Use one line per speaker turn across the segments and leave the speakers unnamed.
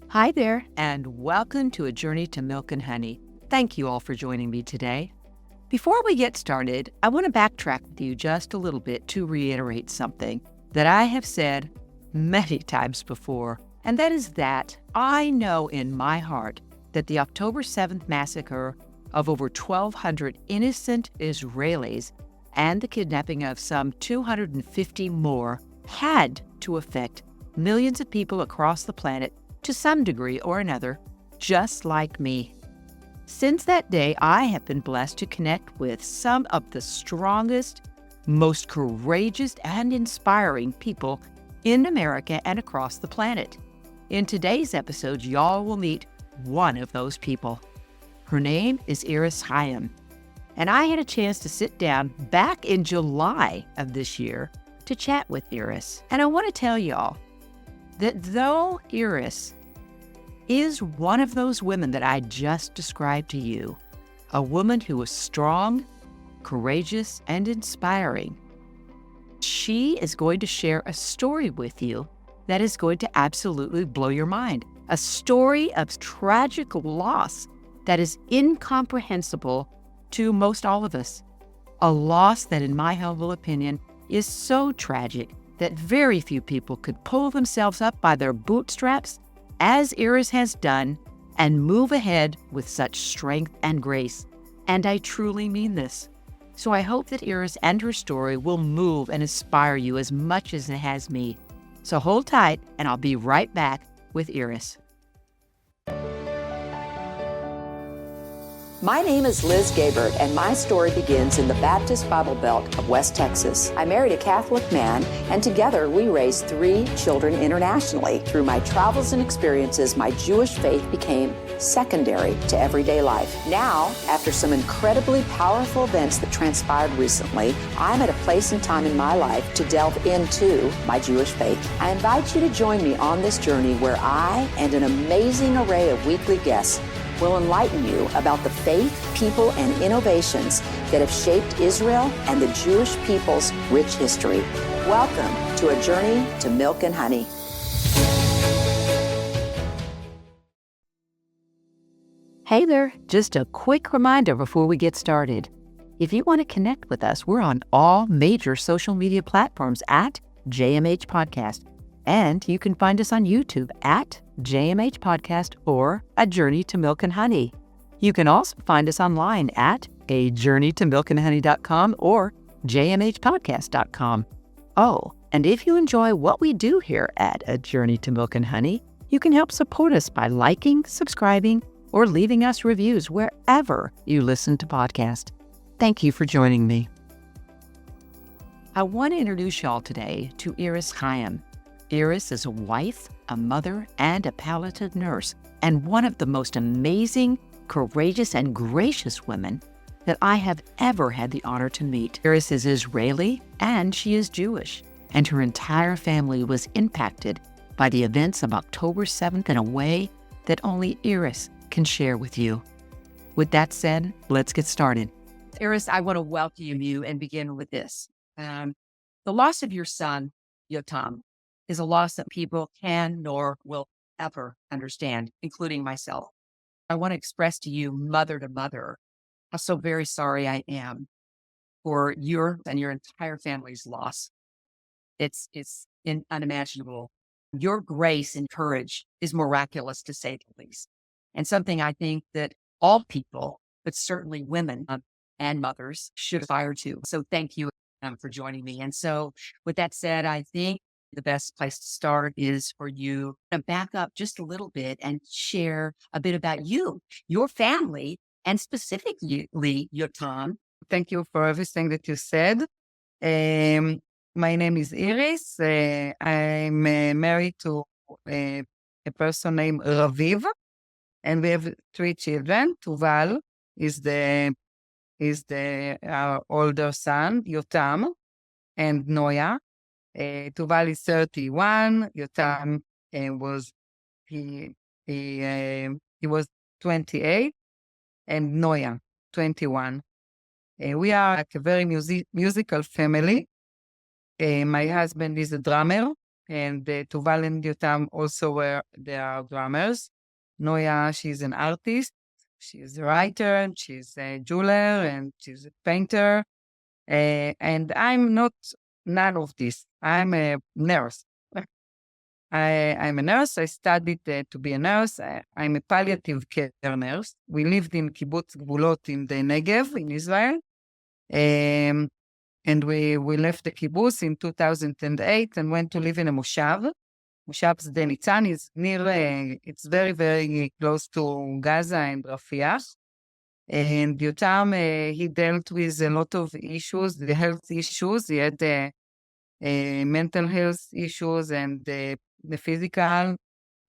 Hi there, and welcome to A Journey to Milk and Honey. Thank you all for joining me today. Before we get started, I want to backtrack with you just a little bit to reiterate something that I have said many times before, and that is that I know in my heart that the October 7th massacre of over 1,200 innocent Israelis and the kidnapping of some 250 more had to affect millions of people across the planet to some degree or another, just like me. Since that day, I have been blessed to connect with some of the strongest, most courageous, and inspiring people in America and across the planet. In today's episode, y'all will meet one of those people. Her name is Iris Haim, and I had a chance to sit down back in July of this year to chat with Iris. And I want to tell y'all that though Iris is one of those women that I just described to you, a woman who is strong, courageous, and inspiring, she is going to share a story with you that is going to absolutely blow your mind. A story of tragic loss that is incomprehensible to most all of us. A loss that, in my humble opinion, is so tragic that very few people could pull themselves up by their bootstraps, as Iris has done, and move ahead with such strength and grace. And I truly mean this. So I hope that Iris and her story will move and inspire you as much as it has me. So hold tight, and I'll be right back with Iris.
My name is Liz Gabert, and my story begins in the Baptist Bible Belt of West Texas. I married a Catholic man, and together we raised 3 children internationally. Through my travels and experiences, my Jewish faith became secondary to everyday life. Now, after some incredibly powerful events that transpired recently, I'm at a place and time in my life to delve into my Jewish faith. I invite you to join me on this journey where I and an amazing array of weekly guests will enlighten you about the faith, people, and innovations that have shaped Israel and the Jewish people's rich history. Welcome to A Journey to Milk and Honey.
Hey there, just a quick reminder before we get started. If you want to connect with us, we're on all major social media platforms at JMH Podcast. And you can find us on YouTube at JMH Podcast or A Journey to Milk and Honey. You can also find us online at ajourneytomilkandhoney.com or jmhpodcast.com. Oh, and if you enjoy what we do here at A Journey to Milk and Honey, you can help support us by liking, subscribing, or leaving us reviews wherever you listen to podcasts. Thank you for joining me. I want to introduce y'all today to Iris Haim. Iris is a wife, a mother, and a palliative nurse, and one of the most amazing, courageous, and gracious women that I have ever had the honor to meet. Iris is Israeli, and she is Jewish, and her entire family was impacted by the events of October 7th in a way that only Iris can share with you. With that said, let's get started. Iris, I want to welcome you and begin with this. The loss of your son, Yotam, is a loss that people can nor will ever understand, including myself. I want to express to you, mother to mother, how so very sorry I am for your and your entire family's loss. It's unimaginable. Your grace and courage is miraculous, to say the least, and something I think that all people, but certainly women and mothers, should aspire to. So thank you for joining me. And so with that said, I think the best place to start is for you to back up just a little bit and share a bit about you, your family, and specifically Yotam.
Thank you for everything that you said. My name is Iris. I'm married to a person named Raviv, and we have 3 children. Tuval is our older son, Yotam, and Noya. Tuval is 31. Yotam was 28, and Noya 21. We are like a very musical family. My husband is a drummer, and Tuval and Yotam also were they are drummers. Noya, she's an artist. She's a writer, and she's a jeweler, and she's a painter. And I'm not none of this. I'm a nurse. I'm a nurse. I studied to be a nurse. I'm a palliative care nurse. We lived in Kibbutz Gvulot in the Negev in Israel. Um, and we left the kibbutz in 2008 and went to live in a moshav. Moshav Sde Nitzan is near, it's very, very close to Gaza and Rafiah. And Yotam, he dealt with a lot of issues, the health issues. He had mental health issues and the physical.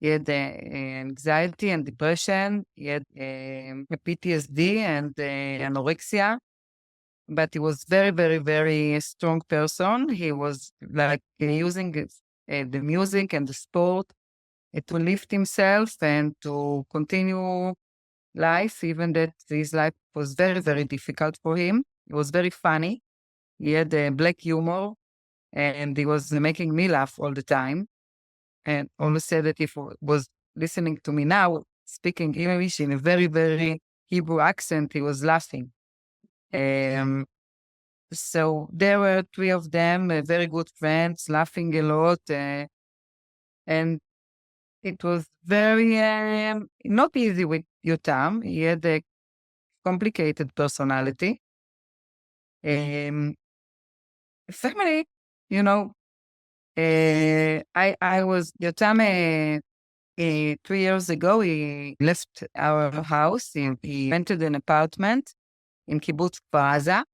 He had anxiety and depression. He had PTSD and anorexia. But he was very, very, very strong person. He was like using the music and the sport to lift himself and to continue life, even that his life was very, very difficult for him. It was very funny. He had a black humor, and he was making me laugh all the time. And always said that if he was listening to me now, speaking English in a very, very Hebrew accent, he was laughing. So there were three of them, very good friends, laughing a lot, and it was very not easy with Yotam. He had a complicated personality. Family, you know, I was Yotam. 3 years ago, he left our house. He rented an apartment in Kibbutz Kfar Aza.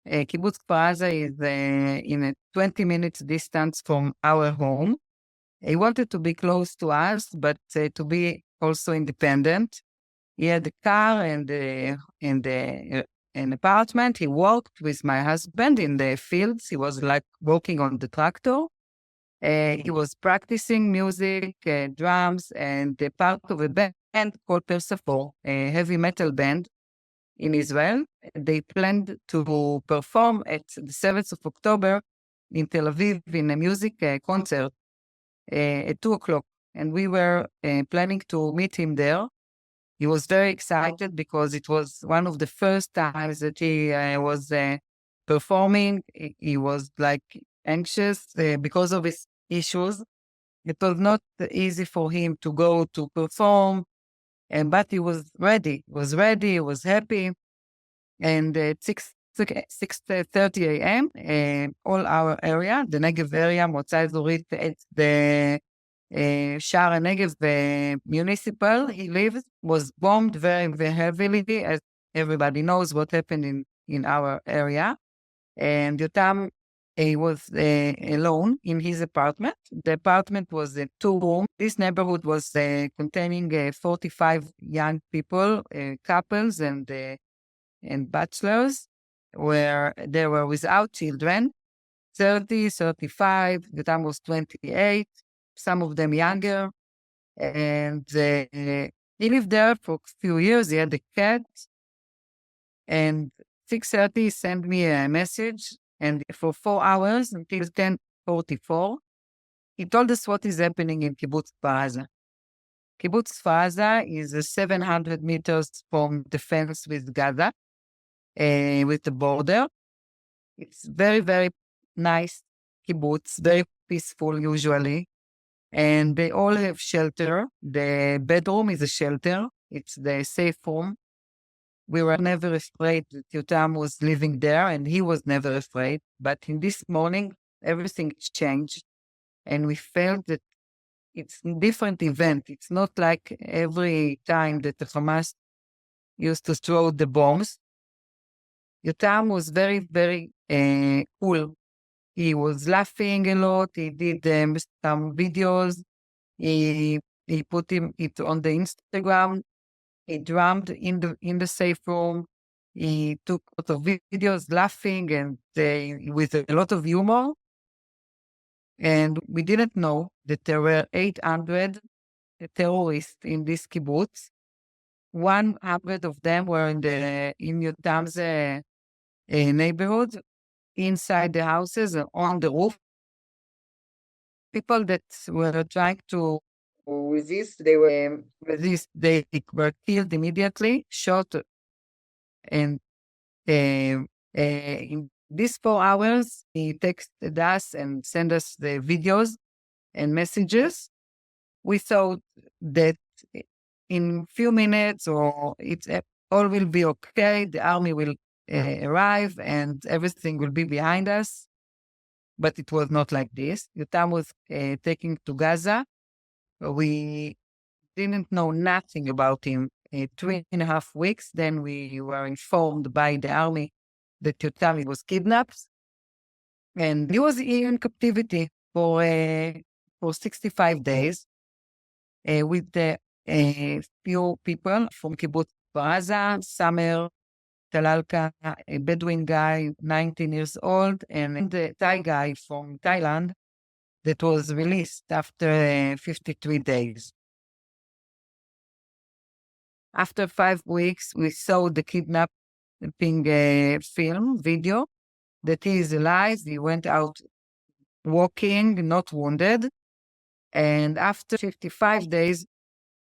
Kibbutz Kfar Aza is in a 20 minutes distance from our home. He wanted to be close to us, but to be also independent. He had a car and an apartment. He worked with my husband in the fields. He was like working on the tractor. He was practicing music, drums, and part of a band called Persephone, a heavy metal band in Israel. They planned to perform at the 7th of October in Tel Aviv in a music concert at 2:00. And we were planning to meet him there. He was very excited because it was one of the first times that he was performing. He was like anxious because of his issues. It was not easy for him to go to perform, but he was ready. He was happy. And at 6:30 a.m., all our area, the Negev area, Motza Azorit, at the Sha'ar Negev municipal he lives, was bombed very, very heavily, as everybody knows what happened in our area. And Yotam was alone in his apartment. The apartment was a 2-room. This neighborhood was containing 45 young people, couples and bachelors, where they were without children, 30, 35, Yotam was 28, some of them younger. And he lived there for a few years. He had a cat. And 6:30 sent me a message. And for 4 hours until 10:44, he told us what is happening in Kibbutz Kfar Aza. Kibbutz Kfar Aza is 700 meters from the fence with Gaza, with the border. It's very, very nice kibbutz, very peaceful usually. And they all have shelter. The bedroom is a shelter. It's the safe room. We were never afraid that Yotam was living there, and he was never afraid. But in this morning, everything changed, and we felt that it's a different event. It's not like every time that the Hamas used to throw the bombs. Yotam was very, very cool. He was laughing a lot. He did some videos. He put it on the Instagram. He drummed in the safe room. He took a lot of videos laughing and with a lot of humor. And we didn't know that there were 800 terrorists in this kibbutz. 100 of them were in Yotam's neighborhood, inside the houses and on the roof. people that were trying to resist, they were killed immediately, shot, and in these 4 hours, he texted us and sent us the videos and messages. We thought that in few minutes or all will be okay. The army will arrive and everything will be behind us. But it was not like this. Yotam was taken to Gaza. We didn't know nothing about him. 3.5 weeks. Then we were informed by the army that Yotam was kidnapped, and he was in captivity for 65 days with few people from Kibbutz Baza, Samer, Talalka, a Bedouin guy, 19 years old, and the Thai guy from Thailand that was released after 53 days. After 5 weeks, we saw the kidnapping video that he is alive. He went out walking, not wounded. And after 55 days,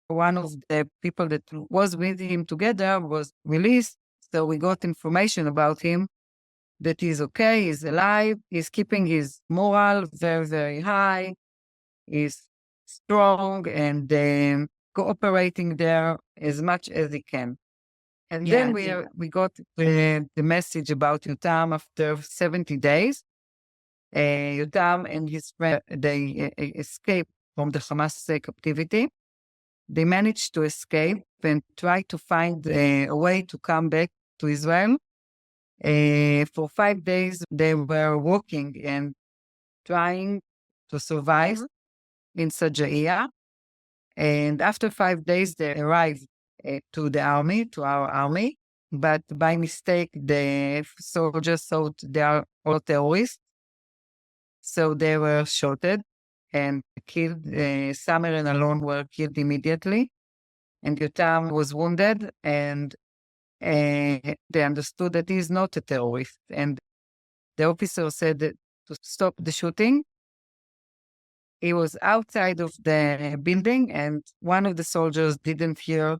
one of the people that was with him together was released. So we got information about him that he's okay, he's alive, he's keeping his moral very, very high, he's strong and cooperating there as much as he can. And then we got the message about Yotam after 70 days. Yotam and his friend, they escaped from the Hamas captivity. They managed to escape and try to find a way to come back to Israel. For 5 days, they were walking and trying to survive in Sajaiya. And after 5 days, they arrived to our army. But by mistake, the soldiers thought they are all terrorists. So they were shot and killed. Samer and Alon were killed immediately. And Yotam was wounded, and they understood that he is not a terrorist. And the officer said that to stop the shooting. He was outside of the building, and one of the soldiers didn't hear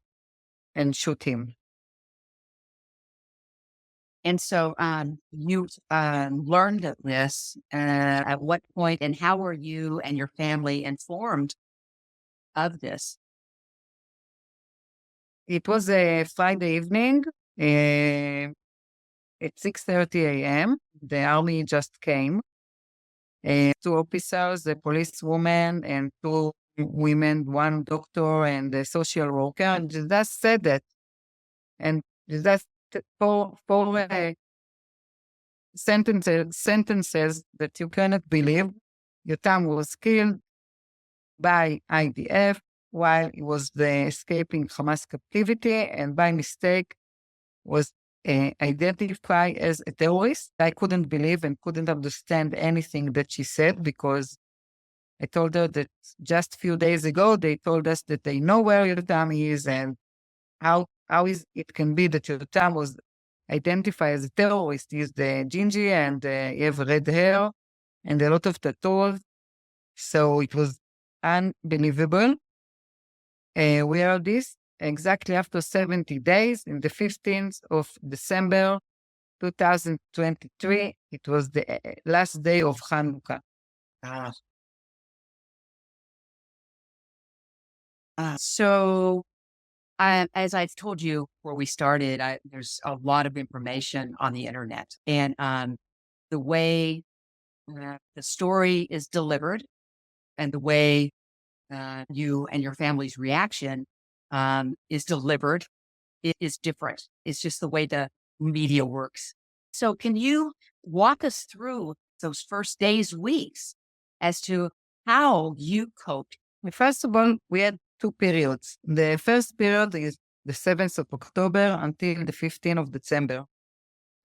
and shoot him.
And so you learned of this at what point, and how were you and your family informed of this?
It was a Friday evening at 6:30 a.m. The army just came. 2 officers, a policewoman, and 2 women, 1 doctor, and a social worker. And just said that. And just four sentences that you cannot believe. Yotam was killed by IDF while he was escaping Hamas captivity, and by mistake was identified as a terrorist. I couldn't believe and couldn't understand anything that she said, because I told her that just a few days ago, they told us that they know where Yotam is, and how is it can be that Yotam was identified as a terrorist. He's the gingy and he have red hair and a lot of tattoos. So it was unbelievable. We heard this exactly after 70 days, in the 15th of December 2023. It was the last day of Hanukkah.
So as I've told you before we started, there's a lot of information on the internet, and the way the story is delivered and the way you and your family's reaction is delivered, it is different. It's just the way the media works. So can you walk us through those first days, weeks, as to how you coped?
First of all, we had 2 periods. The first period is the 7th of October until the 15th of December.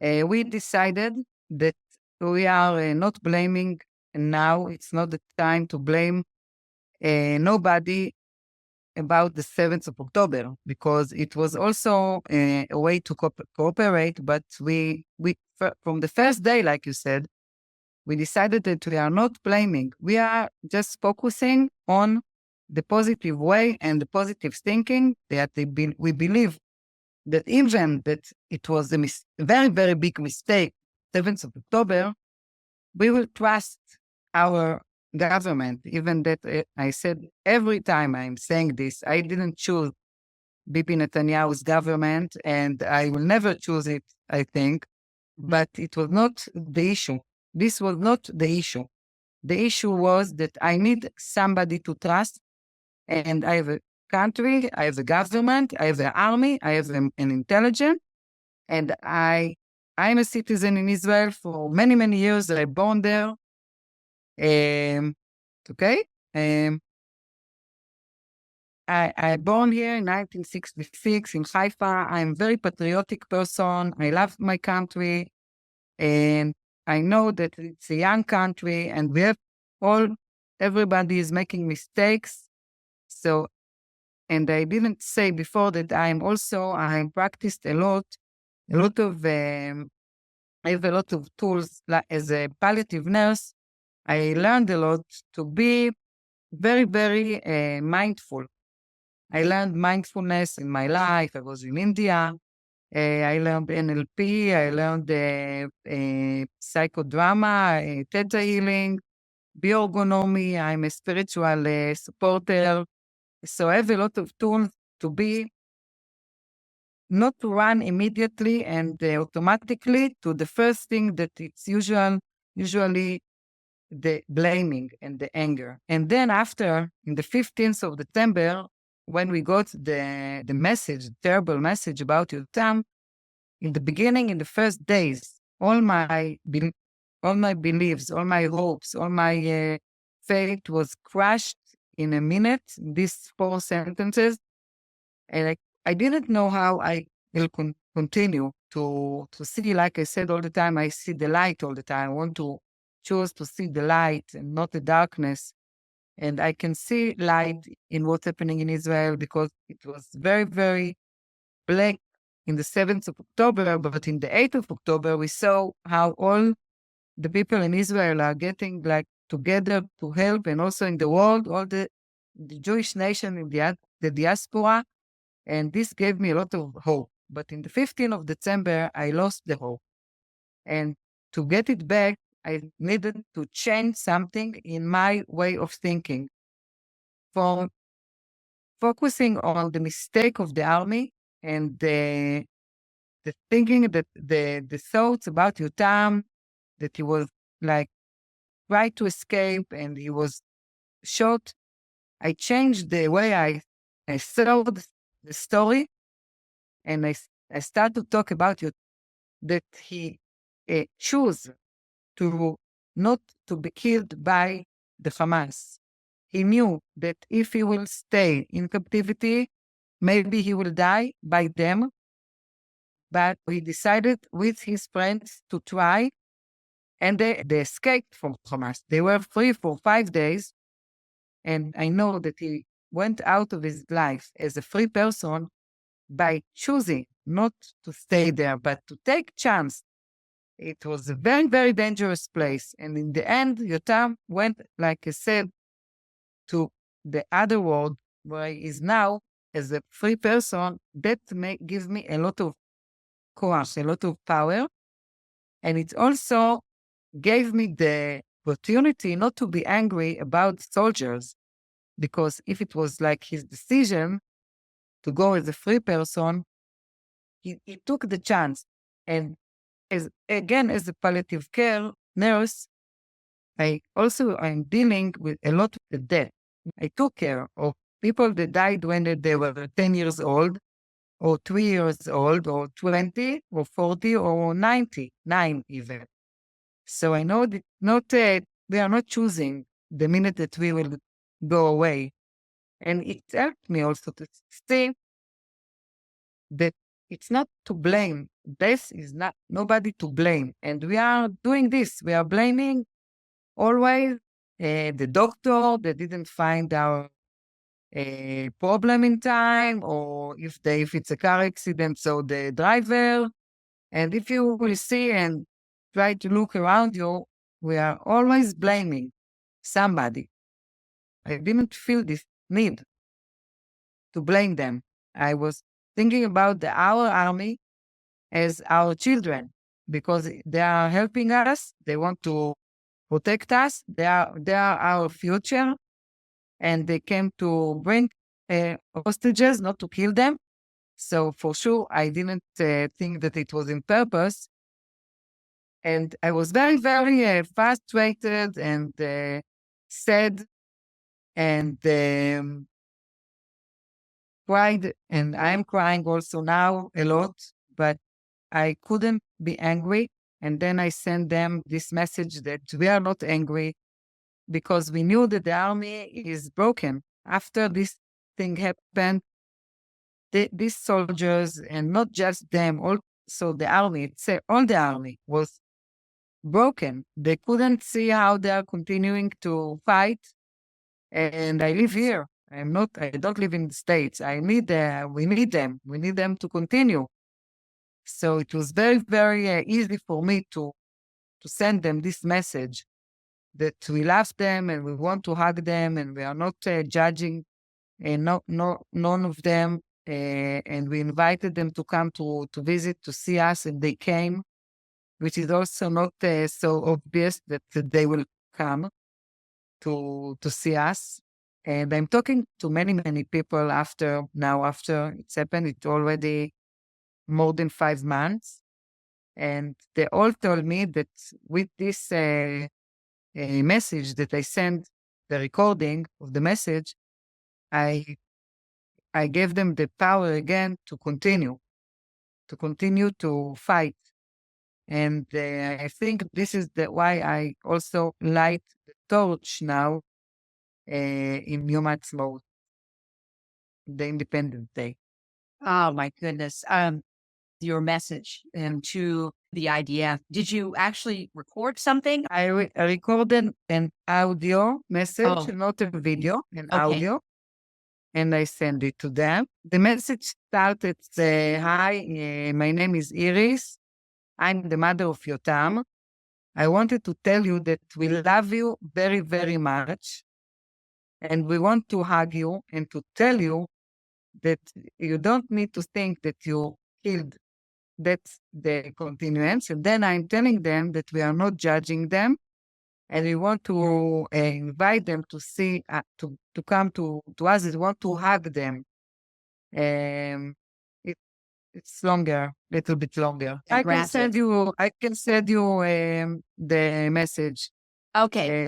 We decided that we are not blaming now. It's not the time to blame nobody about the 7th of October, because it was also a way to cooperate. But we from the first day, like you said, we decided that we are not blaming. We are just focusing on the positive way and the positive thinking that we believe that even that it was a very, very big mistake, 7th of October, we will trust our government. Even that I said every time I'm saying this, I didn't choose Bibi Netanyahu's government, and I will never choose it, I think. But it was not the issue. This was not the issue. The issue was that I need somebody to trust, and I have a country, I have a government, I have an army, I have an intelligence, and I'm a citizen in Israel for many, many years. I born there. Okay. I born here in 1966 in Haifa. I'm a very patriotic person. I love my country. And I know that it's a young country and everybody is making mistakes. So, and I didn't say before that I practiced a lot of, I have a lot of tools like as a palliative nurse. I learned a lot to be very, very mindful. I learned mindfulness in my life. I was in India. I learned NLP. I learned psychodrama, theta healing, bioergonomy. I'm a spiritual supporter. So I have a lot of tools to be not to run immediately and automatically to the first thing that it's usually the blaming and the anger. And then after, in the 15th of December, when we got the message, the terrible message about Yotam, in the beginning, in the first days, all my beliefs, all my hopes, all my faith was crushed in a minute, these 4 sentences. And I didn't know how I will continue to see, like I said all the time, I see the light all the time. I want to choose to see the light and not the darkness. And I can see light in what's happening in Israel because it was very, very black in the 7th of October, but in the 8th of October, we saw how all the people in Israel are getting like together to help, and also in the world, all the Jewish nation in the diaspora. And this gave me a lot of hope. But in the 15th of December, I lost the hope. And to get it back, I needed to change something in my way of thinking. From focusing on the mistake of the army and the thinking that the thoughts about Yotam, that he was like tried to escape and he was shot, I changed the way I saw the story, and I started to talk about it, that he chose to not to be killed by the Hamas. He knew that if he will stay in captivity, maybe he will die by them. But he decided with his friends to try, and they escaped from Hamas. They were free for 5 days, and I know that he went out of his life as a free person by choosing not to stay there, but to take chance. It was a very, very dangerous place. And in the end, Yotam went, like I said, to the other world where he is now as a free person. That gives me a lot of courage, a lot of power. And it also gave me the opportunity not to be angry about soldiers, because if it was like his decision to go as a free person, he took the chance. And as a palliative care nurse, I'm dealing with a lot of the death. I took care of people that died when they were 10 years old, or 3 years old, or 20, or 40, or 99 even. So I know that we are not choosing the minute that we will go away. And it helped me also to see that it's not to blame. This is not nobody to blame. And we are doing this. We are blaming always the doctor that didn't find our problem in time, or if it's a car accident, so the driver. And if you will see and try to look around you, we are always blaming somebody. I didn't feel this need to blame them. I was thinking about our army as our children because they are helping us. They want to protect us. They are our future, and they came to bring hostages, not to kill them. So for sure, I didn't think that it was in purpose. And I was very, very frustrated and sad and cried. And I'm crying also now a lot, but I couldn't be angry. And then I sent them this message that we are not angry because we knew that the army is broken. After this thing happened, these soldiers, and not just them, also the army, all the army was broken. They couldn't see how they are continuing to fight. And I live here. I don't live in the States. We need them. We need them to continue. So it was very, very easy for me to send them this message that we love them and we want to hug them and we are not judging none of them. And we invited them to come to visit, to see us, and they came, which is also not so obvious that they will come to see us. And I'm talking to many, many people after it's happened. It's already more than 5 months. And they all told me that with this message that I sent, the recording of the message, I gave them the power again to continue to fight. And I think this is why I also light the torch now in Yotam, the Independence Day.
Oh my goodness. Your message to the IDF. Did you actually record something?
I recorded an audio message,
Oh,
not a video, an
okay.
audio, and I sent it to them. The message started, "Hi, my name is Iris. I'm the mother of Yotam. I wanted to tell you that we love you very, very much, and we want to hug you and to tell you that you don't need to think that you killed." That's the continuance. And then I'm telling them that we are not judging them, and we want to invite them to see, to come to us. We want to hug them. It, it's longer, little bit longer. I can send you the message.
Okay.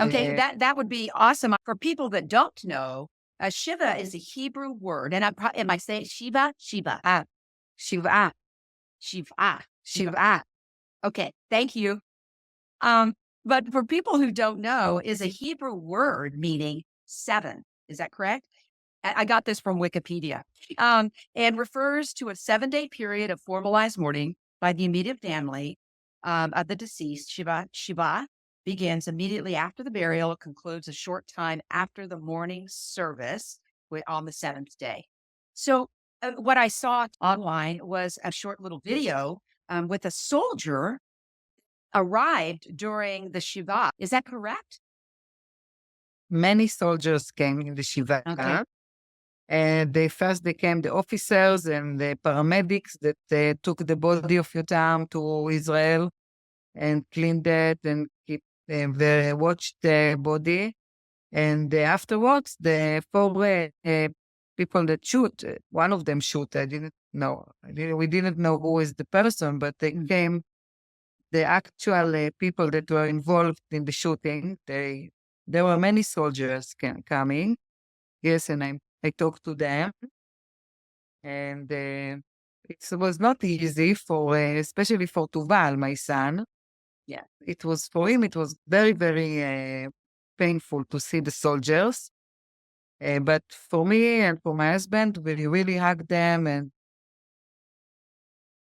That would be awesome. For people that don't know, Shiva is a Hebrew word. And am I saying Shiva? Shiva.
Shiva.
Shiva.
Shiva.
Okay. Thank you. But for people who don't know, is a Hebrew word meaning 7. Is that correct? I got this from Wikipedia. And refers to a 7-day period of formalized mourning by the immediate family of the deceased. Shiva begins immediately after the burial. It concludes a short time after the mourning service on the 7th day. So what I saw online was a short little video with a soldier arrived during the Shiva. Is that correct?
Many soldiers came in the Shiva.
Okay.
And they came the officers and the paramedics that took the body of Yotam to Israel and cleaned it and watched the body. And afterwards, the 4 people that shoot, one of them shoot. I didn't know. We didn't know who is the person, but they came. The actual people that were involved in the shooting. There were many soldiers coming. Yes, and I talked to them, and it was not easy especially for Tuval, my son.
Yeah.
It was for him. It was very, very painful to see the soldiers. But for me and for my husband, we really hugged them,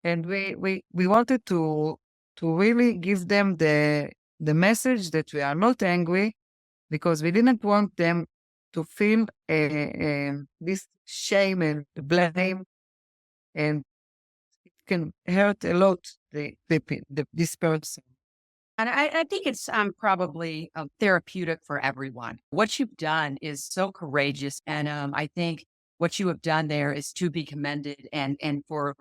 and we wanted to really give them the message that we are not angry, because we didn't want them to feel this shame and blame, and it can hurt a lot this person.
And I think it's probably therapeutic for everyone. What you've done is so courageous. And I think what you have done there is to be commended and for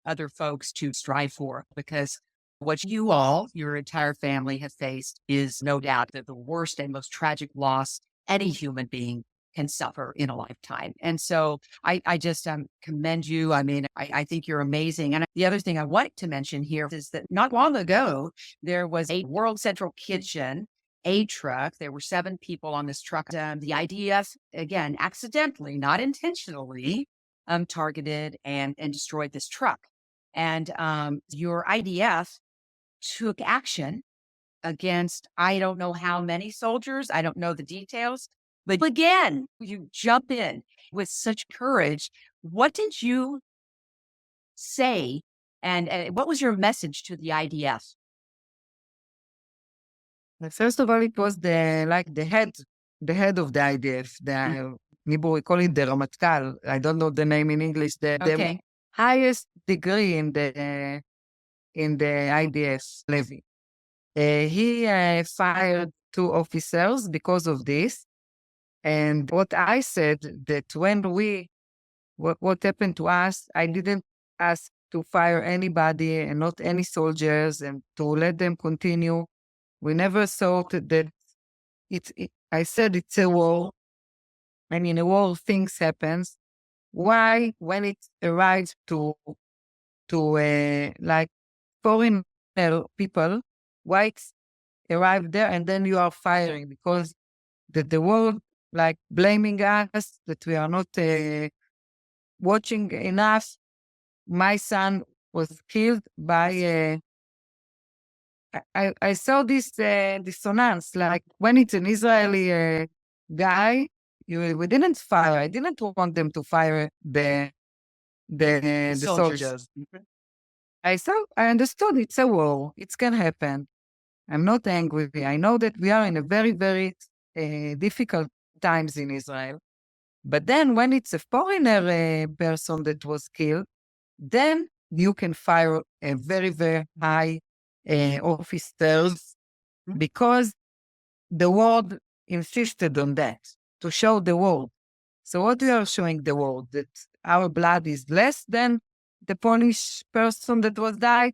other folks to strive for, because what you all, your entire family, have faced is no doubt that the worst and most tragic loss any human being can suffer in a lifetime. And so I just commend you. I mean, I think you're amazing. And the other thing I want to mention here is that not long ago, there was a World Central Kitchen, a truck. There were 7 people on this truck. The IDF, again, accidentally, not intentionally, targeted and destroyed this truck. And your IDF took action against, I don't know how many soldiers, I don't know the details, but again, you jump in with such courage. What did you say? And what was your message to the IDF?
First of all, it was the head of the IDF, in Hebrew we call it the Ramatkal. I don't know the name in English. The
Okay.
highest degree in the IDF level. He fired 2 officers because of this. And what I said, that what happened to us, I didn't ask to fire anybody and not any soldiers and to let them continue. We never thought that I said it's a war, and in a war things happens. Why, when it arrives to like foreign people, why it's arrived there and then you are firing? Because the world like blaming us that we are not watching enough. My son was killed by. I saw this dissonance, like when it's an Israeli guy, we didn't fire. I didn't want them to fire the soldiers.
Mhm.
I understood it's a war. It can happen. I'm not angry. I know that we are in a very, very difficult times in Israel. But then when it's a foreigner person that was killed, then you can fire a very, very high officers, because the world insisted on that, to show the world. So what we are showing the world? That our blood is less than the Polish person that was died.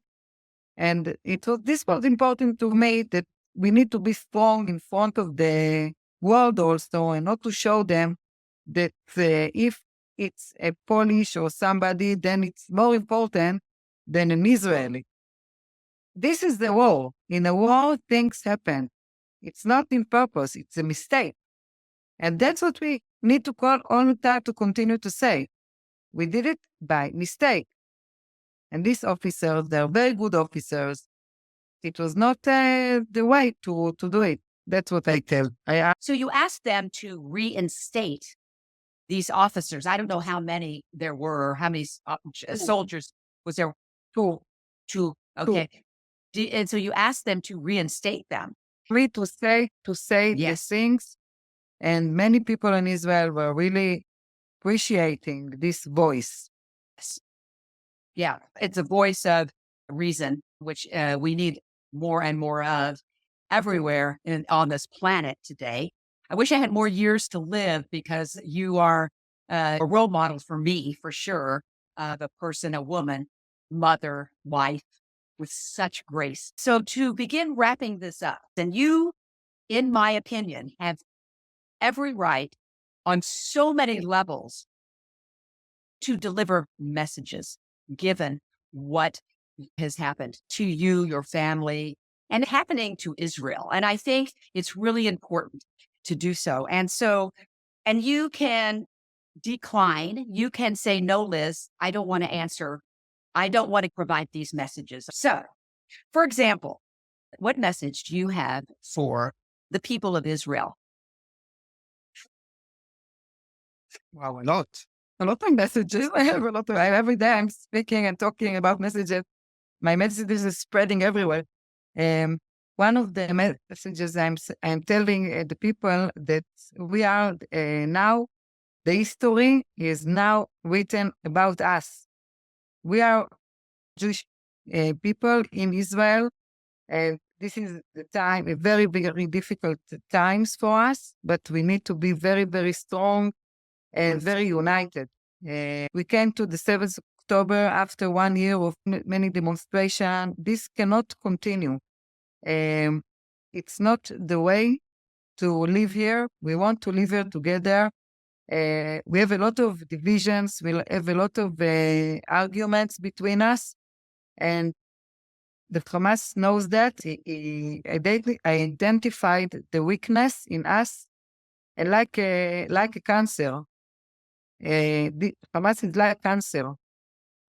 And this was important to me, that we need to be strong in front of the world also, and not to show them that if it's a Polish or somebody, then it's more important than an Israeli. This is the war. In a war, things happen. It's not in purpose. It's a mistake. And that's what we need to call all the time, to continue to say. We did it by mistake. And these officers, they're very good officers. It was not the way to do it. That's what I tell.
So you asked them to reinstate these officers. I don't know how many there were, how many soldiers was there?
Two.
Two. Okay. And so you asked them to reinstate them.
Free to say
Yes.
the things. And many people in Israel were really appreciating this voice.
Yeah, it's a voice of reason, which we need more and more of everywhere on this planet today. I wish I had more years to live, because you are a role model for me, for sure, of a person, a woman, mother, wife, with such grace. So to begin wrapping this up, and you, in my opinion, have every right on so many levels to deliver messages, given what has happened to you, your family, and happening to Israel. And I think it's really important to do so. And you can decline, you can say, no, Liz, I don't want to answer. I don't want to provide these messages. So, for example, what message do you have for the people of Israel?
Wow, a lot. A lot of messages. I have every day I'm speaking and talking about messages. My messages is spreading everywhere. One of the messages I'm telling the people that we are now, the history is now written about us. We are Jewish people in Israel, and this is the time, a very, very difficult times for us, but we need to be very, very strong and very united. We came to the 7th October after 1 year of many demonstrations. This cannot continue. It's not the way to live here. We want to live here together. We have a lot of divisions. We have a lot of arguments between us. And the Hamas knows that. He identified the weakness in us, and like a cancer. The Hamas is like cancer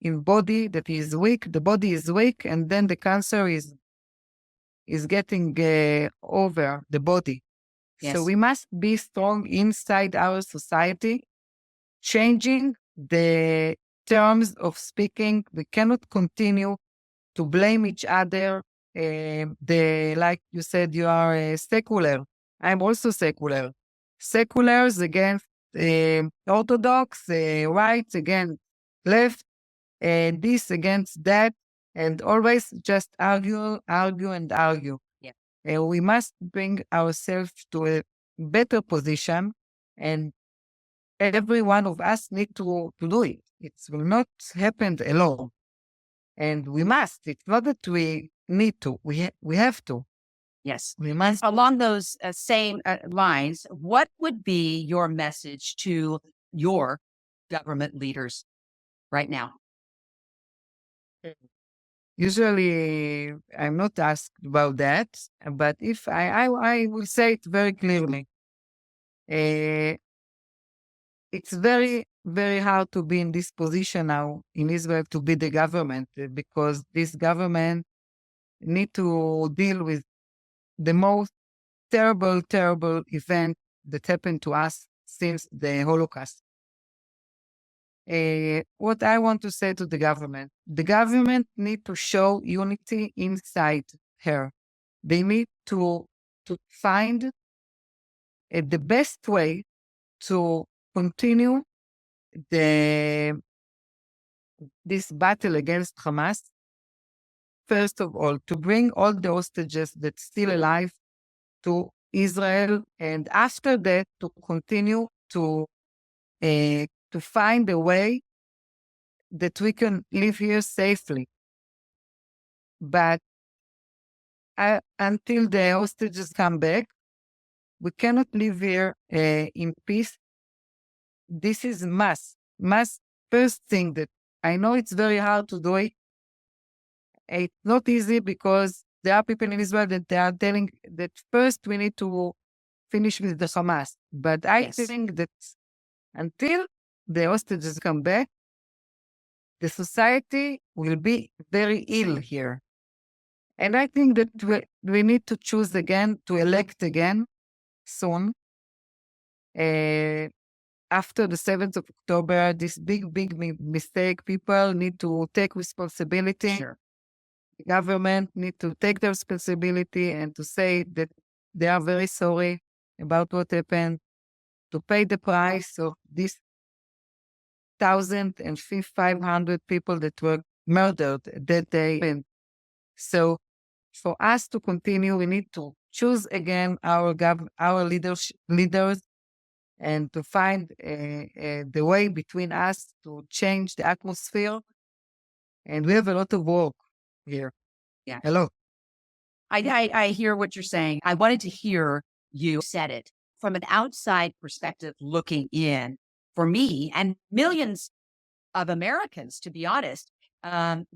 in body that is weak. The body is weak, and then the cancer is getting over the body.
Yes.
So we must be strong inside our society, changing the terms of speaking. We cannot continue to blame each other. Like you said, you are secular. I'm also secular. Seculars against Orthodox, right against left, this against that, and always just argue, and argue.
Yeah.
We must bring ourselves to a better position, and every one of us need to do it. It will not happen alone. And we must. It's not that we need to. We have to.
Yes.
We must.
Along those same lines, what would be your message to your government leaders right now?
Usually, I'm not asked about that, but if I will say it very clearly. It's very, very hard to be in this position now in Israel to be the government, because this government need to deal with the most terrible, terrible event that happened to us since the Holocaust. What I want to say to the government need to show unity inside her. They need to find the best way to continue this battle against Hamas. First of all, to bring all the hostages that's still alive to Israel, and after that, to continue to find a way that we can live here safely. But until the hostages come back, we cannot live here in peace. This is must. First thing that I know it's very hard to do it. It's not easy because there are people in Israel that they are telling that first we need to finish with the Hamas. But I think that until the hostages come back, the society will be very ill here. And I think that we need to choose again, to elect again soon. After the 7th of October, this big mistake, people need to take responsibility.
Sure.
The government need to take their responsibility and to say that they are very sorry about what happened, to pay the price of these 1,500 people that were murdered that day. And so for us to continue, we need to choose again our leaders and to find the way between us to change the atmosphere. And we have a lot of work here.
Yeah.
Hello.
I hear what you're saying. I wanted to hear you said it from an outside perspective looking in. For me and millions of Americans, to be honest,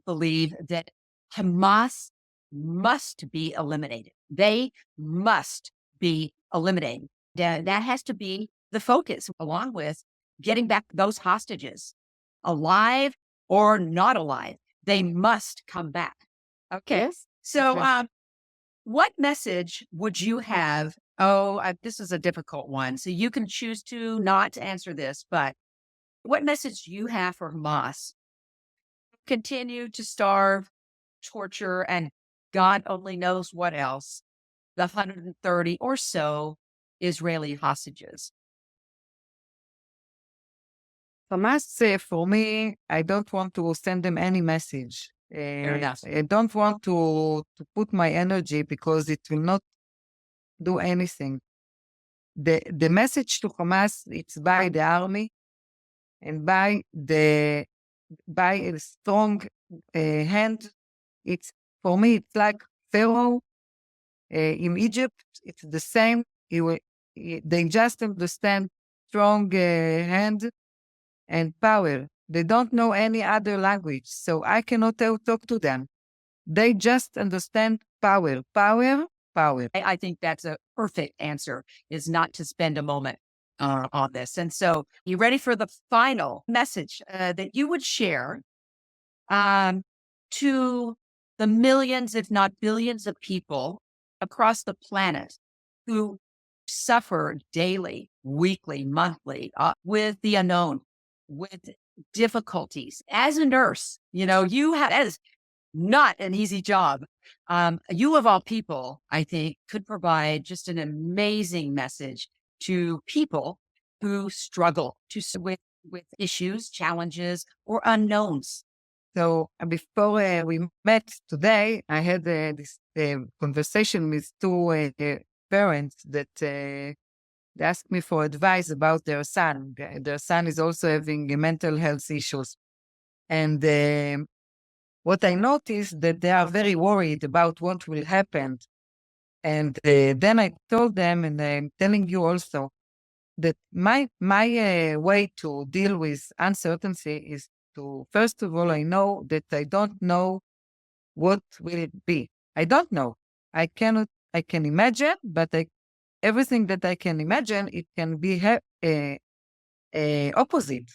believe that Hamas must be eliminated. They must be eliminated. That has to be the focus, along with getting back those hostages, alive or not alive. They must come back. Okay.
Yes.
So,
Okay.
what message would you have? This is a difficult one. So you can choose to not answer this, but what message do you have for Hamas? Continue to starve, torture, and God only knows what else, the 130 or so Israeli hostages.
Hamas, for me, I don't want to send them any message.
Fair enough.
I don't want to put my energy because it will not do anything. The message to Hamas, it's by the army and by a strong hand. It's for me, it's like Pharaoh in Egypt. It's the same. They just understand strong hand and power. They don't know any other language, so I cannot talk to them. They just understand power, power, power.
I think that's a perfect answer, is not to spend a moment on this. And so, you ready for the final message that you would share to the millions, if not billions, of people across the planet who suffer daily, weekly, monthly with the unknown, with difficulties? As a nurse, you have, that is not an easy job. You of all people, I think, could provide just an amazing message to people who struggle with issues, challenges, or unknowns.
So before we met today, I had this conversation with two parents that they asked me for advice about their son. Their son is also having mental health issues. And what I noticed that they are very worried about what will happen. And then I told them, and I'm telling you also, that my way to deal with uncertainty is to, first of all, I know that I don't know what will it be. I don't know. I can imagine, but everything that I can imagine, it can be opposite.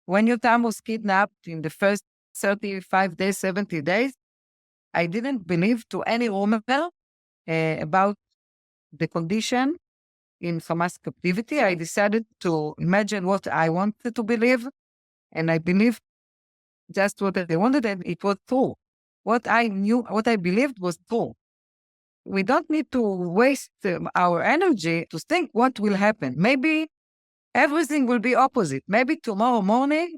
When Yotam was kidnapped in the first 35 days, 70 days, I didn't believe to any rumor about the condition in Hamas captivity. I decided to imagine what I wanted to believe, and I believed just what I wanted, and it was true. What I knew, what I believed was true. We don't need to waste our energy to think what will happen. Maybe everything will be opposite. Maybe tomorrow morning,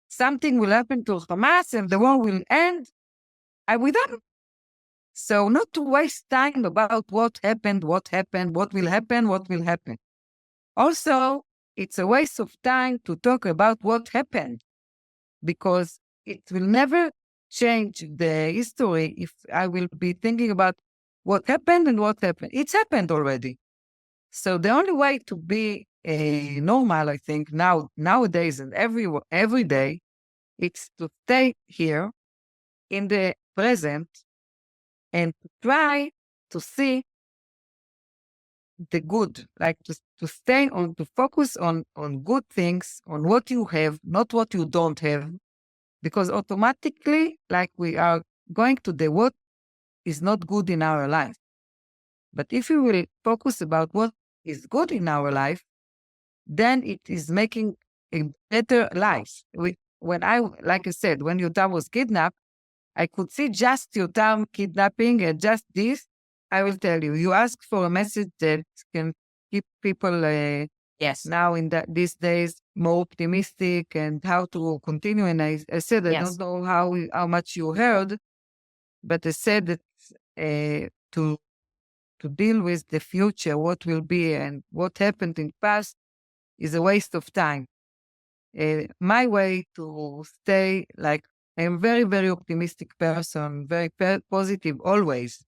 something will happen to Hamas and the war will end. We don't. So not to waste time about what happened, what will happen. Also, it's a waste of time to talk about what happened because it will never change the history if I will be thinking about what happened and what happened. It's happened already. So the only way to be normal, I think, nowadays and every day, it's to stay here in the present and to try to see the good, like to stay on, to focus on good things, on what you have, not what you don't have, because automatically, like we are going to the what is not good in our life. But if we will focus about what is good in our life, then it is making a better life. When like I said, when Yotam was kidnapped, I could see just Yotam kidnapping and just this. I will tell you, you ask for a message that can keep people
Yes.
now in these days more optimistic and how to continue. And I said, I
Yes.
don't know how much you heard, but I said that to deal with the future, what will be and what happened in the past is a waste of time. My way to stay, like, I'm a very, very optimistic person, very positive always.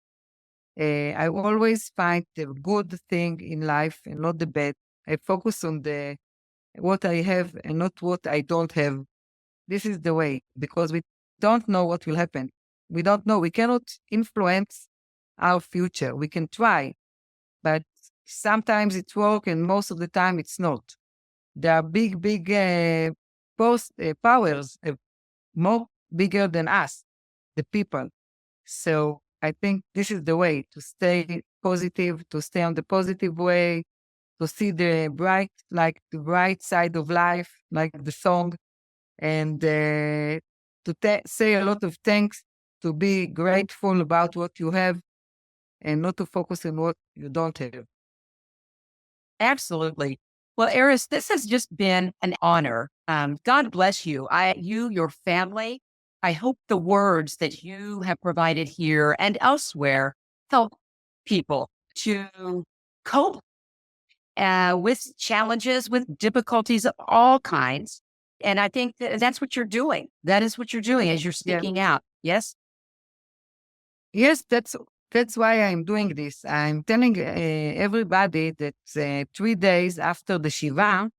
I always find the good thing in life and not the bad. I focus on what I have and not what I don't have. This is the way, because we don't know what will happen. We don't know. We cannot influence our future. We can try, but sometimes it works and most of the time it's not. There are big powers, more bigger than us, the people. So I think this is the way to stay positive, to stay on the positive way, to see the bright side of life, like the song, and to say a lot of thanks, to be grateful about what you have, and not to focus on what you don't have.
Absolutely. Well, Iris, this has just been an honor. God bless you. You, your family. I hope the words that you have provided here and elsewhere help people to cope with challenges, with difficulties of all kinds. And I think that's what you're doing. That is what you're doing as you're
Yeah.
speaking out. Yes?
Yes, that's why I'm doing this. I'm telling everybody that 3 days after the Shiva,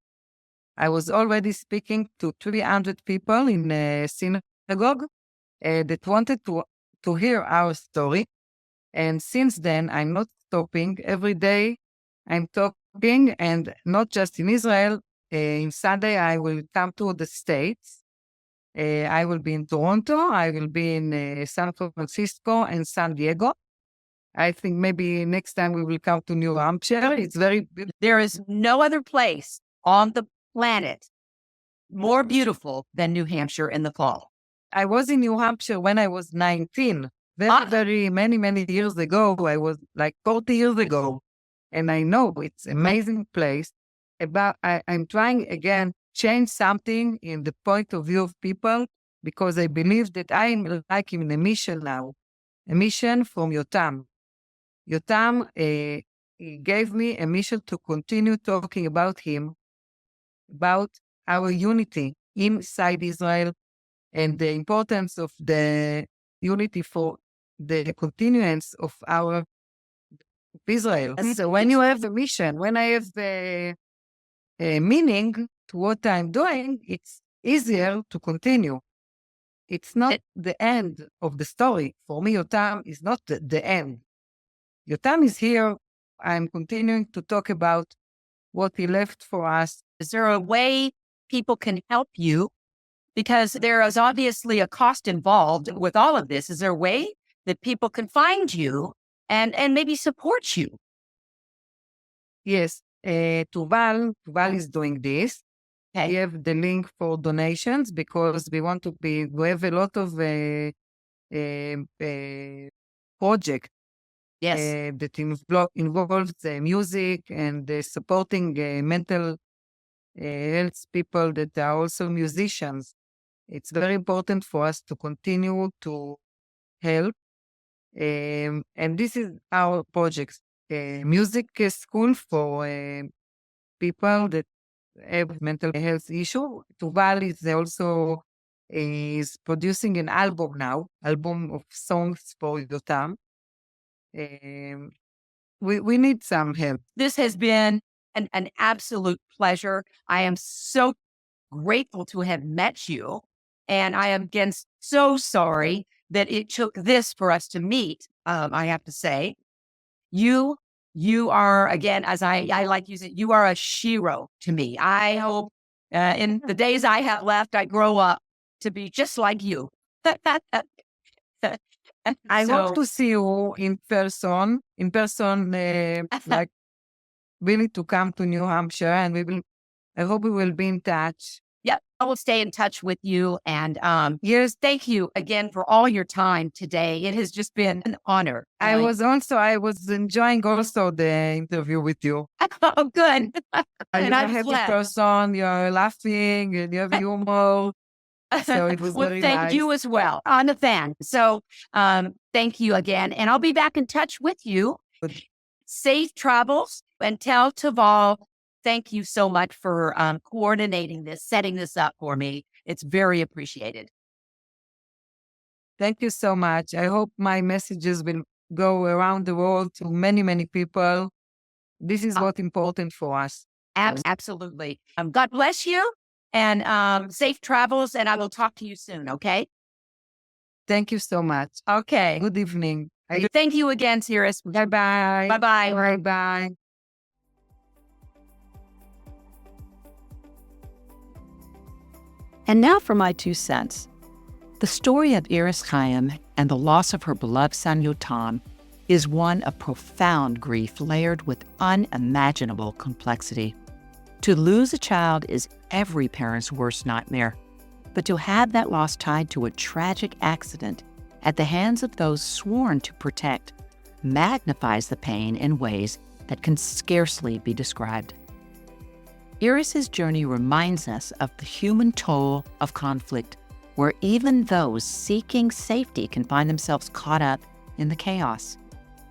I was already speaking to 300 people in a synagogue that wanted to hear our story. And since then, I'm not stopping. Every day, I'm talking, and not just in Israel. In Sunday, I will come to the States. I will be in Toronto. I will be in San Francisco and San Diego. I think maybe next time we will come to New Hampshire. It's very beautiful.
There is no other place on the planet more beautiful than New Hampshire in the fall.
I was in New Hampshire when I was 19, very many years ago. I was like 40 years ago. And I know it's an amazing place. I'm trying again, change something in the point of view of people, because I believe that I'm like in a mission now, a mission from Yotam. Yotam, he gave me a mission to continue talking about him, about our unity inside Israel, and the importance of the unity for the continuance of our Israel. So when you have a mission, when I have a meaning to what I'm doing, it's easier to continue. It's not the end of the story. For me, Yotam is not the end. Yotam is here. I'm continuing to talk about what he left for us.
Is there a way people can help you? Because there is obviously a cost involved with all of this. Is there a way that people can find you and maybe support you?
Yes, Tuval is doing this.
Okay.
We have the link for donations because we have a lot of project
Yes.
that involves music and supporting mental health people that are also musicians. It's very important for us to continue to help. And this is our project, music school for people that have mental health issue. Tuval is also is producing an album of songs for Yotam. We need some help.
This has been an absolute pleasure. I am so grateful to have met you. And I am again so sorry that it took this for us to meet. I have to say, you are, again, as I like you said, you are a shero to me. I hope in the days I have left, I grow up to be just like you.
I hope to see you in person, like really to come to New Hampshire, and I hope we will be in touch.
Yeah, I will stay in touch with you. And yes, thank you again for all your time today. It has just been an honor.
I was enjoying also the interview with you.
Oh, good.
And I'm a happy person. You're laughing and you have humor. So it was very
thank
nice.
you as well. I'm a fan. So thank you again. And I'll be back in touch with you. Safe travels, and tell Tuval, thank you so much for coordinating this, setting this up for me. It's very appreciated.
Thank you so much. I hope my messages will go around the world to many people. This is what's important for us.
Absolutely. God bless you, and safe travels, and I will talk to you soon, okay?
Thank you so much.
Okay.
Good evening.
Thank you again, Iris.
Bye-bye.
Bye-bye.
Bye-bye.
And now for my 2 cents. The story of Iris Haim and the loss of her beloved son Yotam is one of profound grief layered with unimaginable complexity. To lose a child is every parent's worst nightmare, but to have that loss tied to a tragic accident at the hands of those sworn to protect magnifies the pain in ways that can scarcely be described. Iris's journey reminds us of the human toll of conflict where even those seeking safety can find themselves caught up in the chaos.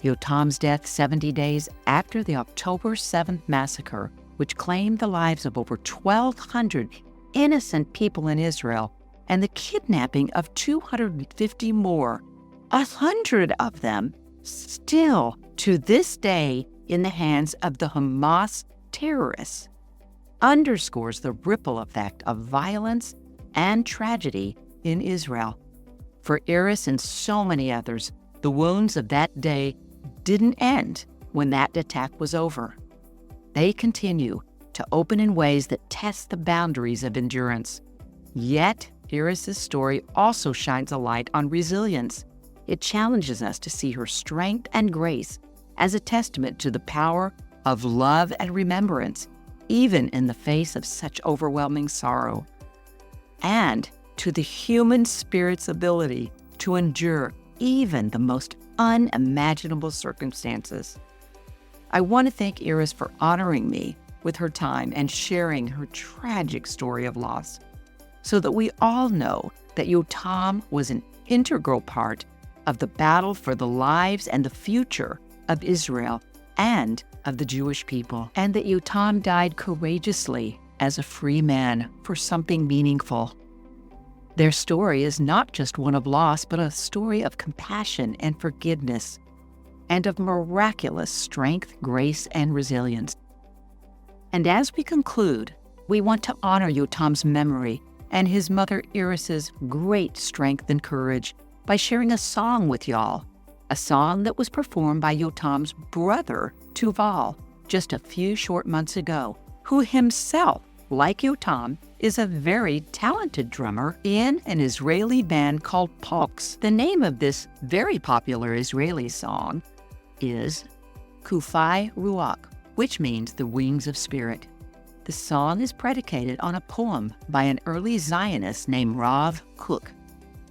Yotam's death 70 days after the October 7th massacre, which claimed the lives of over 1,200 innocent people in Israel, and the kidnapping of 250 more, 100 of them still to this day in the hands of the Hamas terrorists, underscores the ripple effect of violence and tragedy in Israel. For Iris and so many others, the wounds of that day didn't end when that attack was over. They continue to open in ways that test the boundaries of endurance. Yet, Iris's story also shines a light on resilience. It challenges us to see her strength and grace as a testament to the power of love and remembrance, even in the face of such overwhelming sorrow, and to the human spirit's ability to endure even the most unimaginable circumstances. I want to thank Iris for honoring me with her time and sharing her tragic story of loss, so that we all know that Yotam was an integral part of the battle for the lives and the future of Israel and of the Jewish people, and that Yotam died courageously as a free man for something meaningful. Their story is not just one of loss, but a story of compassion and forgiveness, and of miraculous strength, grace, and resilience. And as we conclude, we want to honor Yotam's memory and his mother Iris's great strength and courage by sharing a song with y'all, a song that was performed by Yotam's brother, Tuval, just a few short months ago, who himself, like Yotam, is a very talented drummer in an Israeli band called Pox. The name of this very popular Israeli song is Kufai Ruach, which means the wings of spirit. The song is predicated on a poem by an early Zionist named Rav Kook.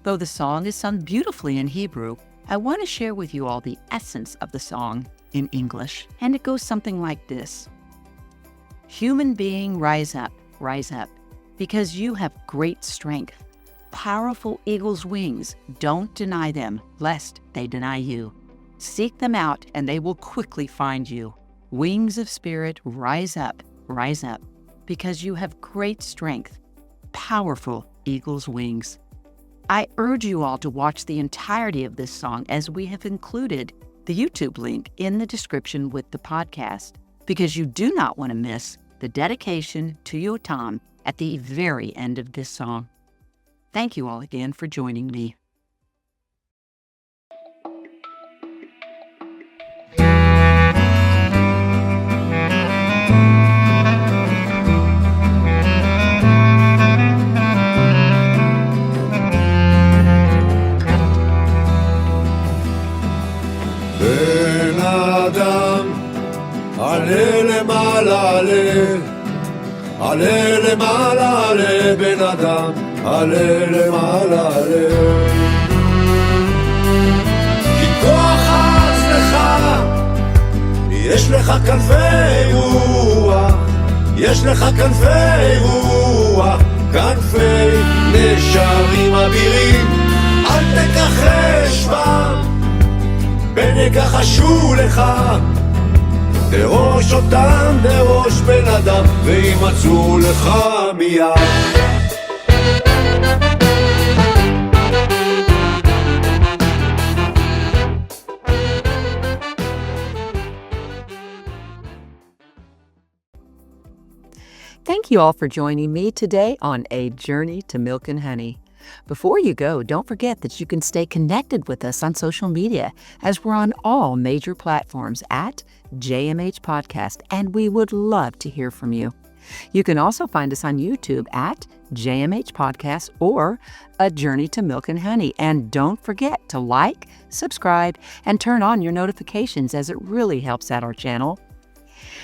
Though the song is sung beautifully in Hebrew, I want to share with you all the essence of the song in English, and it goes something like this. Human being, rise up, because you have great strength. Powerful eagle's wings, don't deny them, lest they deny you. Seek them out, and they will quickly find you. Wings of spirit, rise up, because you have great strength. Powerful eagle's wings. I urge you all to watch the entirety of this song, as we have included the YouTube link in the description with the podcast, because you do not want to miss the dedication to Yotam at the very end of this song. Thank you all again for joining me.
בן אדם, עלה למעלה, עלה למעלה, עלה בן אדם, עלה למעלה, עלה. כי כוח אצלך, יש לך כנפי רוח, יש לך כנפי רוח, כנפי נשרים אבירים, אל תכחש בם. פן יכחשו לך, דרוש אותם, דרוש בן אדם, וימצאו לך מיד.
Thank you all for joining me today on A Journey to Milk and Honey. Before you go, don't forget that you can stay connected with us on social media, as we're on all major platforms at JMH Podcast, and we would love to hear from you. You can also find us on YouTube at JMH Podcast or A Journey to Milk and Honey. And don't forget to like, subscribe, and turn on your notifications, as it really helps out our channel.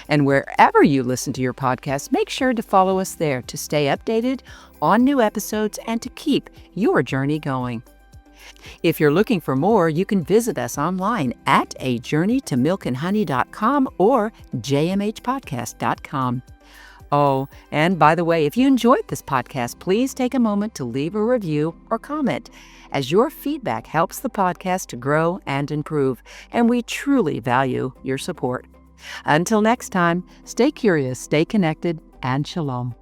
And wherever you listen to your podcast, make sure to follow us there to stay updated on new episodes and to keep your journey going. If you're looking for more, you can visit us online at ajourneytomilkandhoney.com or jmhpodcast.com. Oh, and by the way, if you enjoyed this podcast, please take a moment to leave a review or comment, as your feedback helps the podcast to grow and improve, and we truly value your support. Until next time, stay curious, stay connected, and shalom.